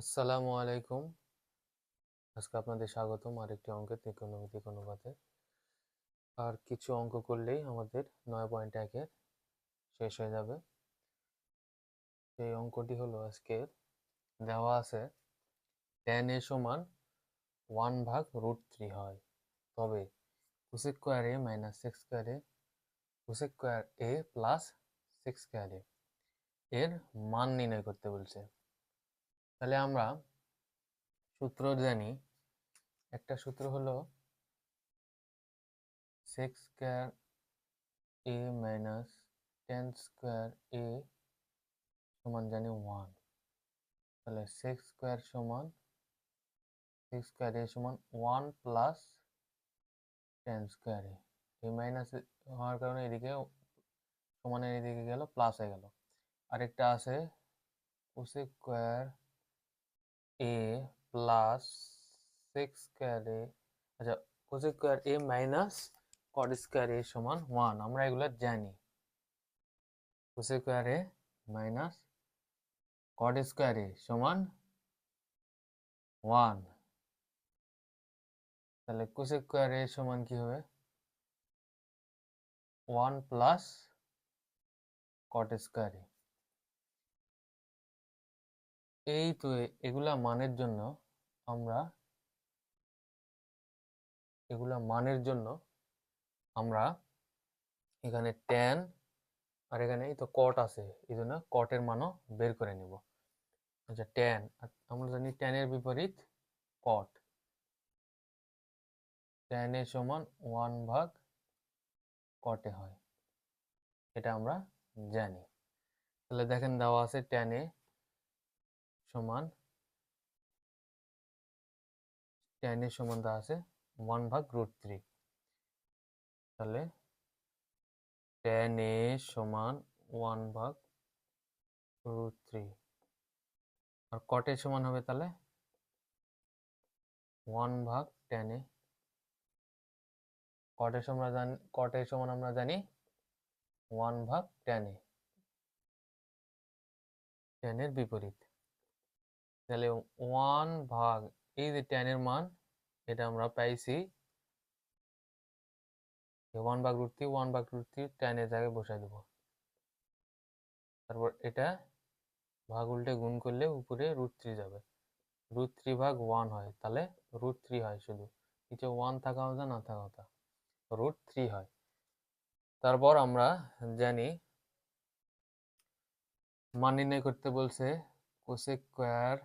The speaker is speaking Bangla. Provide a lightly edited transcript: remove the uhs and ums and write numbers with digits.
আসসালামু আলাইকুম। আজকে আপনাদের স্বাগতম আরেকটি অঙ্কের ত্রিকোণমিতিক অনুপাতে। আর কিছু অঙ্ক করলেই আমাদের 9.1 শেষ হয়ে যাবে। এই অঙ্কটি হলো আজকের দেওয়া আছে tan a সমান 1/√3 হয়, তবে cosec square a minus sec square a cosec square a plus sec square a এর মান নির্ণয় করতে বলছে। তাহলে আমরা সূত্র জানি, একটা সূত্র হলো sec square a minus tan square a সমান জানি 1। তাহলে sec স্কয়ার a সমান 1 প্লাস tan স্কয়ার a। এই মাইনাস হওয়ার কারণে এদিকে সমানের এদিকে গেল, প্লাস হয়ে গেল। আরেকটা আছে cosec square a plus sec square a। আচ্ছা, cosec square a minus cot square a সমান 1, আমরা এগুলো জানি। cosec square a minus cot square a সমান 1। তাহলে cosec স্কয়ার a সমান কি হবে? 1 প্লাস cot স্কয়ার a। এই তো এগুলা মানের জন্য আমরা এখানে tan আর এখানে এই তো cot আছে, এই জন্য cot এর মানও বের করে নিব। আচ্ছা, tan আমরা জানি tan এর বিপরীত cot। tan a সমান 1/cot a হয়, এটা আমরা জানি। তাহলে দেখেন দেওয়া আছে tan a সমান দেওয়া আছে 1/√3। তাহলে tan a সমান 1/√3 আর cot a সমান হবে তাহলে 1/tan a। cot a সমান আমরা জানি 1/tan a, tan এর বিপরীত। তাহলে 1 ভাগ এই যে tan এর মান, এটা আমরা পাইছি 1/√3 tan এর জায়গায় বসাই দেব। তারপর এটা ভাগ উল্টে গুণ করলে উপরে √3 যাবে, √3 ভাগ 1 হয়, তাহলে √3 হয়। শুধু নিচে 1 থাকা কথা না থাকা কথা, √3 হয়। তারপর আমরা জানি মান নির্ণয় করতে বলছে cosec স্কয়ার